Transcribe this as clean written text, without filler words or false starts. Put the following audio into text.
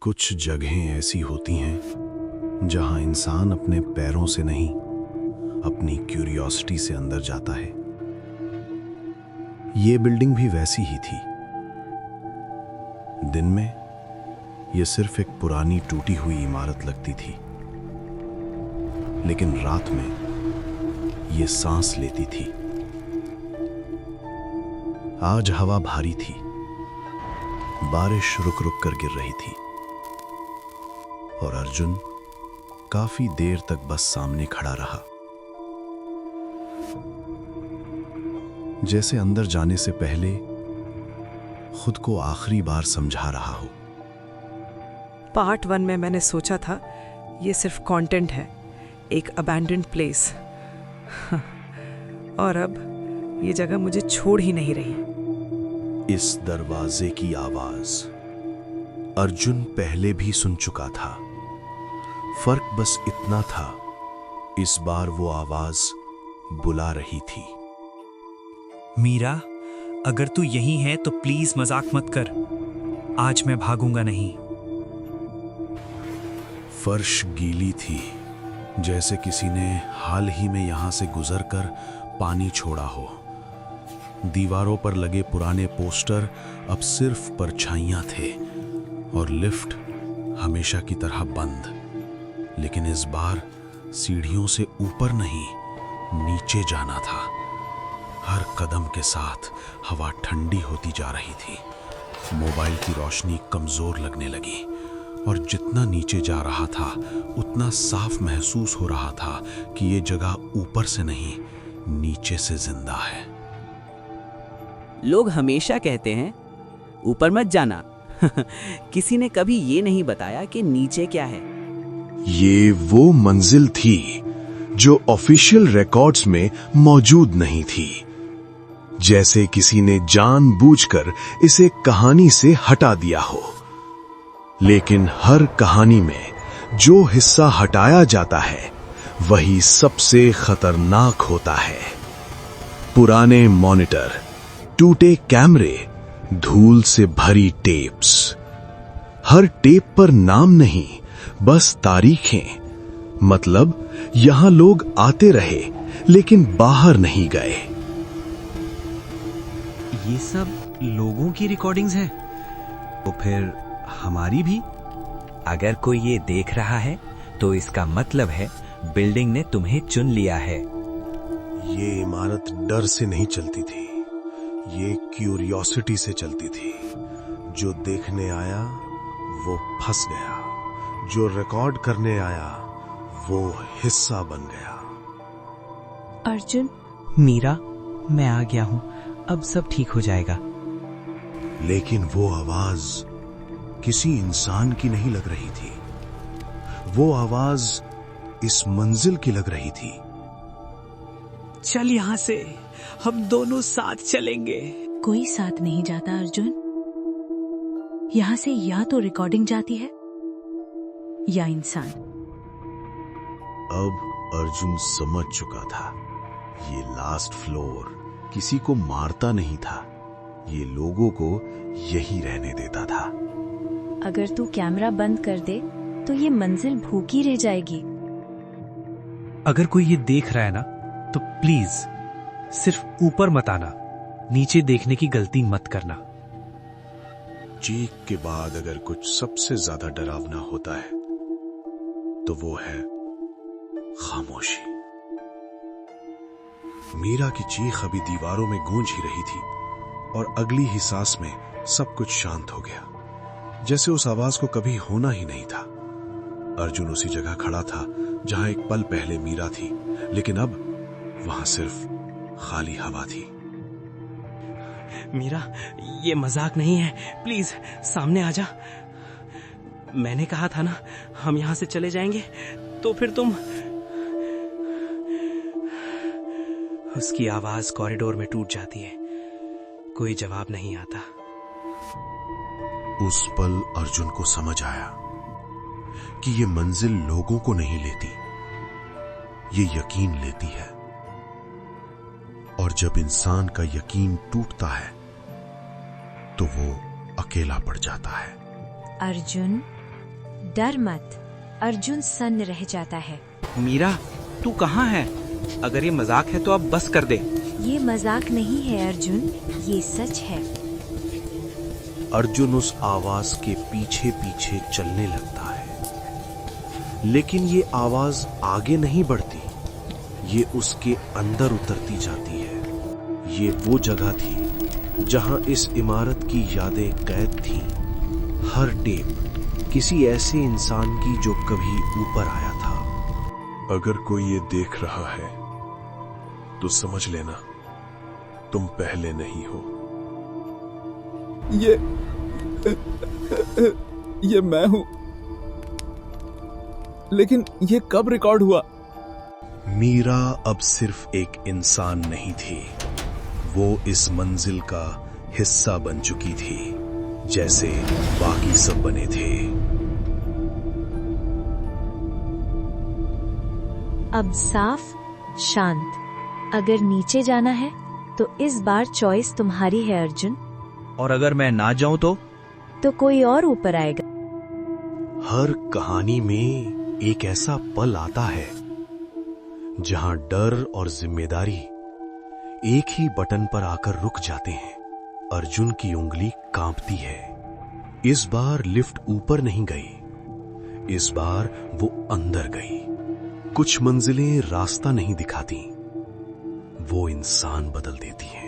कुछ जगहें ऐसी होती हैं जहां इंसान अपने पैरों से नहीं, अपनी क्यूरियोसिटी से अंदर जाता है। ये बिल्डिंग भी वैसी ही थी। दिन में ये सिर्फ एक पुरानी टूटी हुई इमारत लगती थी, लेकिन रात में ये सांस लेती थी। आज हवा भारी थी, बारिश रुक रुक कर गिर रही थी और अर्जुन काफी देर तक बस सामने खड़ा रहा, जैसे अंदर जाने से पहले खुद को आखिरी बार समझा रहा हो। पार्ट 1 में मैंने सोचा था ये सिर्फ कंटेंट है, एक अबैंडन्ड प्लेस, और अब ये जगह मुझे छोड़ ही नहीं रही। इस दरवाजे की आवाज अर्जुन पहले भी सुन चुका था। फर्क बस इतना था, इस बार वो आवाज बुला रही थी। मीरा, अगर तू यहीं है तो प्लीज मजाक मत कर। आज मैं भागूंगा नहीं। फर्श गीली थी, जैसे किसी ने हाल ही में यहां से गुजरकर पानी छोड़ा हो। दीवारों पर लगे पुराने पोस्टर अब सिर्फ परछाइयां थे और लिफ्ट हमेशा की तरह बंद। लेकिन इस बार सीढ़ियों से ऊपर नहीं, नीचे जाना था। हर कदम के साथ हवा ठंडी होती जा रही थी। मोबाइल की रोशनी कमजोर लगने लगी और जितना नीचे जा रहा था उतना साफ महसूस हो रहा था कि ये जगह ऊपर से नहीं, नीचे से जिंदा है। लोग हमेशा कहते हैं ऊपर मत जाना। किसी ने कभी ये नहीं बताया कि नीचे क्या है। ये वो मंजिल थी जो ऑफिशियल रिकॉर्ड्स में मौजूद नहीं थी, जैसे किसी ने जानबूझकर इसे कहानी से हटा दिया हो। लेकिन हर कहानी में जो हिस्सा हटाया जाता है वही सबसे खतरनाक होता है। पुराने मॉनिटर, टूटे कैमरे, धूल से भरी टेप्स। हर टेप पर नाम नहीं, बस तारीखें। मतलब यहां लोग आते रहे लेकिन बाहर नहीं गए। ये सब लोगों की रिकॉर्डिंग्स हैं, तो फिर हमारी भी? अगर कोई ये देख रहा है तो इसका मतलब है बिल्डिंग ने तुम्हें चुन लिया है। ये इमारत डर से नहीं चलती थी, ये क्यूरियोसिटी से चलती थी। जो देखने आया वो फंस गया, जो रिकॉर्ड करने आया वो हिस्सा बन गया। अर्जुन, मीरा, मैं आ गया हूं, अब सब ठीक हो जाएगा। लेकिन वो आवाज किसी इंसान की नहीं लग रही थी। वो आवाज इस मंजिल की लग रही थी। चल यहाँ से, हम दोनों साथ चलेंगे। कोई साथ नहीं जाता अर्जुन। यहाँ से या तो रिकॉर्डिंग जाती है या इंसान। अब अर्जुन समझ चुका था, ये लास्ट फ्लोर किसी को मारता नहीं था, ये लोगों को यही रहने देता था। अगर तू कैमरा बंद कर दे तो ये मंजिल भूखी रह जाएगी। अगर कोई ये देख रहा है ना तो प्लीज सिर्फ ऊपर मत आना, नीचे देखने की गलती मत करना। चीख के बाद अगर कुछ सबसे ज्यादा डरावना होता है तो वो है खामोशी। मीरा की चीख अभी दीवारों में गूंज ही रही थी और अगली ही सांस में सब कुछ शांत हो गया, जैसे उस आवाज को कभी होना ही नहीं था। अर्जुन उसी जगह खड़ा था जहां एक पल पहले मीरा थी, लेकिन अब वहां सिर्फ खाली हवा थी। मीरा, ये मजाक नहीं है, प्लीज सामने आ जा। मैंने कहा था ना हम यहां से चले जाएंगे, तो फिर तुम। उसकी आवाज कॉरिडोर में टूट जाती है, कोई जवाब नहीं आता। उस पल अर्जुन को समझ आया कि ये मंजिल लोगों को नहीं लेती, ये यकीन लेती है। और जब इंसान का यकीन टूटता है तो वो अकेला पड़ जाता है। अर्जुन, डर मत, अर्जुन सन्न रह जाता है। मीरा, तू कहाँ है? अगर ये मजाक है तो अब बस कर दे। ये मजाक नहीं है अर्जुन, ये सच है। अर्जुन उस आवाज के पीछे पीछे चलने लगता है, लेकिन ये आवाज आगे नहीं बढ़ती, ये उसके अंदर उतरती जाती है। ये वो जगह थी जहां इस इमारत की यादें कैद थीं। हर टेप किसी ऐसे इंसान की जो कभी ऊपर आया था। अगर कोई ये देख रहा है तो समझ लेना तुम पहले नहीं हो। ये मैं हूं, लेकिन ये कब रिकॉर्ड हुआ? मीरा अब सिर्फ एक इंसान नहीं थी, वो इस मंजिल का हिस्सा बन चुकी थी, जैसे बाकी सब बने थे। अब साफ, शांत। अगर नीचे जाना है तो इस बार चॉइस तुम्हारी है अर्जुन। और अगर मैं ना जाऊं तो कोई और ऊपर आएगा। हर कहानी में एक ऐसा पल आता है जहां डर और जिम्मेदारी एक ही बटन पर आकर रुक जाते हैं। अर्जुन की उंगली कांपती है। इस बार लिफ्ट ऊपर नहीं गई, इस बार वो अंदर गई। कुछ मंजिलें रास्ता नहीं दिखाती, वो इंसान बदल देती हैं।